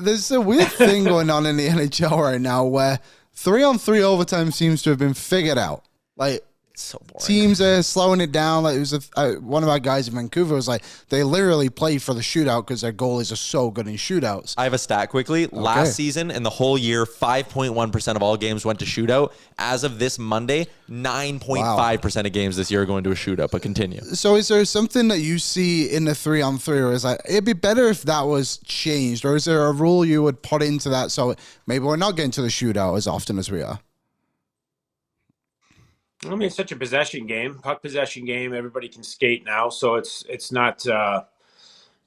There's a weird thing going on in the NHL right now where 3-on-3 overtime seems to have been figured out. Like, It's so boring. teams are slowing it down. Like, it was one of our guys in Vancouver was like, they literally play for the shootout because their goalies are so good in shootouts. I have a stat quickly. Last season and the whole year, 5.1% of all games went to shootout. As of this Monday, 9.5% of games this year are going to a shootout. But continue. So is there something that you see in the 3-on-3 where it's like, it'd be better if that was changed? Or is there a rule you would put into that so maybe we're not getting to the shootout as often as we are? I mean, it's such a possession game, puck possession game. Everybody can skate now, so it's not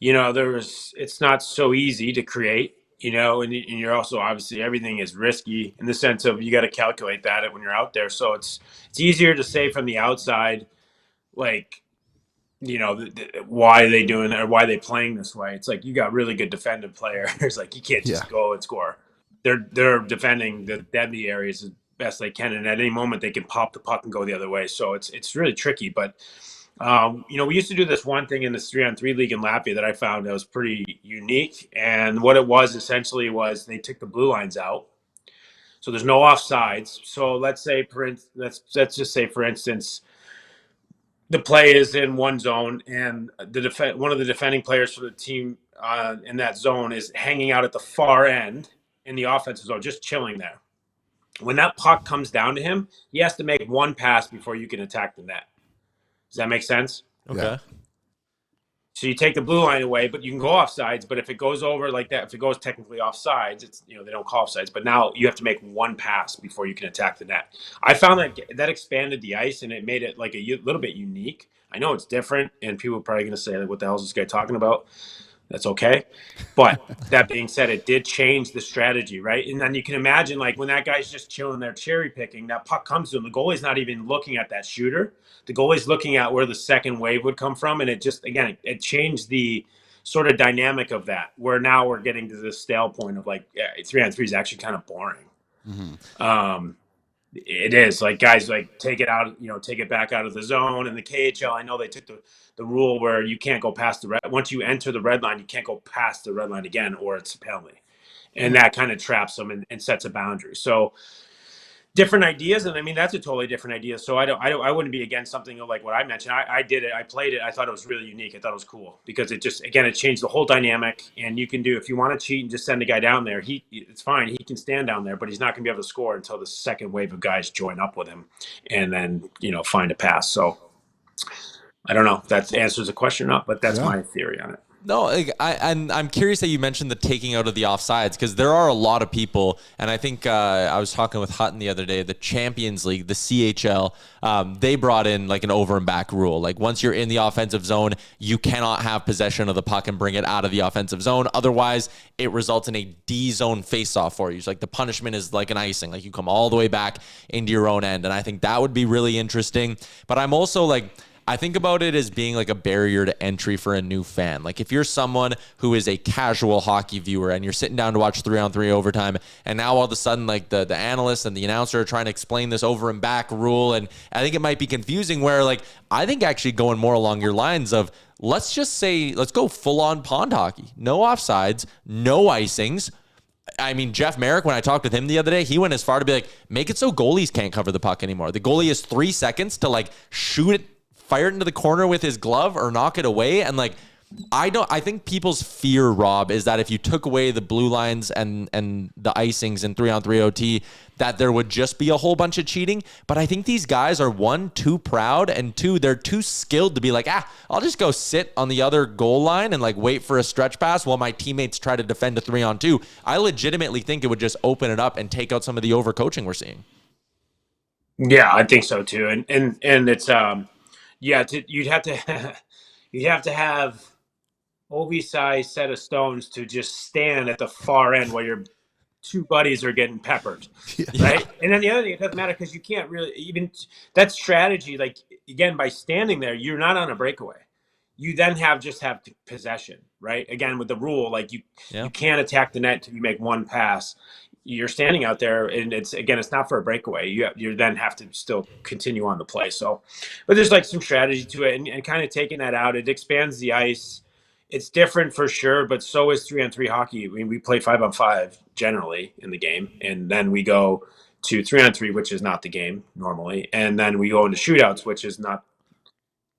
it's not so easy to create, and you're also obviously everything is risky in the sense of you got to calculate that when you're out there. So it's easier to say from the outside, like, why are they doing that or why are they playing this way? It's like you got really good defensive players, like you can't just go and score. They're defending the deadly areas best they can, and at any moment they can pop the puck and go the other way. So it's really tricky. But we used to do this one thing in this 3-on-3 league in Latvia that I found that was pretty unique. And what it was essentially was they took the blue lines out, so there's no offsides. So let's just say for instance, the play is in one zone, and one of the defending players for the team in that zone is hanging out at the far end in the offensive zone, just chilling there. When that puck comes down to him, he has to make one pass before you can attack the net. Does that make sense? Okay. Yeah. So you take the blue line away, but you can go offsides. But if it goes over like that, if it goes technically offsides, it's they don't call offsides. But now you have to make one pass before you can attack the net. I found that expanded the ice and it made it like a little bit unique. I know it's different, and people are probably going to say, like, "What the hell is this guy talking about?" That's okay. But that being said, it did change the strategy, right? And then you can imagine, like, when that guy's just chilling there, cherry picking, that puck comes to him. The goalie's not even looking at that shooter. The goalie's looking at where the second wave would come from. And it just, again, it changed the sort of dynamic of that, where now we're getting to this stale point of like, 3-on-3 is actually kind of boring. Mm-hmm. It is like guys like take it out, take it back out of the zone. In the KHL, I know they took the rule where you can't go past the red. Once you enter the red line, you can't go past the red line again, or it's a penalty, and that kind of traps them and sets a boundary. So different ideas, and I mean that's a totally different idea. So I wouldn't be against something like what I mentioned. I did it, I played it, I thought it was really unique. I thought it was cool because it just it changed the whole dynamic. And you can do, if you want to cheat and just send a guy down there, it's fine. He can stand down there, but he's not going to be able to score until the second wave of guys join up with him, and then find a pass. So I don't know if that answers the question or not, but that's my theory on it. No, I'm curious that you mentioned the taking out of the offsides, because there are a lot of people, and I think I was talking with Hutton the other day, the Champions League, the CHL, they brought in like an over and back rule. Like once you're in the offensive zone, you cannot have possession of the puck and bring it out of the offensive zone. Otherwise, it results in a D-zone face-off for you. So like the punishment is like an icing, like you come all the way back into your own end. And I think that would be really interesting. But I'm also like, I think about it as being like a barrier to entry for a new fan. Like if you're someone who is a casual hockey viewer and you're sitting down to watch 3-on-3 overtime, and now all of a sudden like the analyst and the announcer are trying to explain this over and back rule, and I think it might be confusing, where like I think actually going more along your lines of let's go full on pond hockey. No offsides, no icings. I mean, Jeff Merrick, when I talked with him the other day, he went as far to be like, make it so goalies can't cover the puck anymore. The goalie has 3 seconds to like shoot it, fire it into the corner with his glove or knock it away. And like, I think people's fear, Rob, is that if you took away the blue lines and the icings in 3-on-3 OT, that there would just be a whole bunch of cheating. But I think these guys are, one, too proud, and two, they're too skilled to be like, I'll just go sit on the other goal line and like wait for a stretch pass while my teammates try to defend a 3-on-2. I legitimately think it would just open it up and take out some of the overcoaching we're seeing. Yeah, I think so too. And it's you'd have to have Ovi-sized set of stones to just stand at the far end while your two buddies are getting peppered, right? And then the other thing, it doesn't matter because you can't really even that strategy. Like again, by standing there, you're not on a breakaway. You then have possession, right? Again, with the rule, like you can't attack the net till you make one pass. You're standing out there, and it's not for a breakaway. You then have to still continue on the play. So, but there's like some strategy to it, and kind of taking that out, it expands the ice. it's different for sure, but so is 3-on-3 hockey. I mean, we play 5-on-5 generally in the game, and then we go to 3-on-3, which is not the game normally, and then we go into shootouts, which is not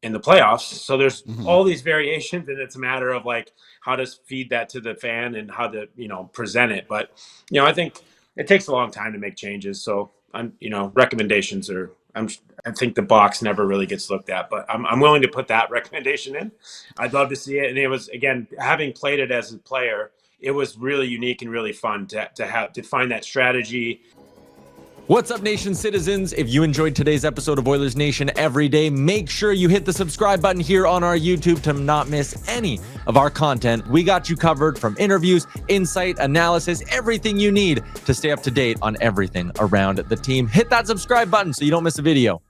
in the playoffs. So there's all these variations, and it's a matter of like how to feed that to the fan and how to present it. But I think it takes a long time to make changes. So recommendations are. I think the box never really gets looked at, but I'm willing to put that recommendation in. I'd love to see it, and it was, again, having played it as a player, it was really unique and really fun to find that strategy. What's up, Nation citizens? If you enjoyed today's episode of Oilers Nation Every Day, make sure you hit the subscribe button here on our YouTube to not miss any of our content. We got you covered, from interviews, insight, analysis, everything you need to stay up to date on everything around the team. Hit that subscribe button so you don't miss a video.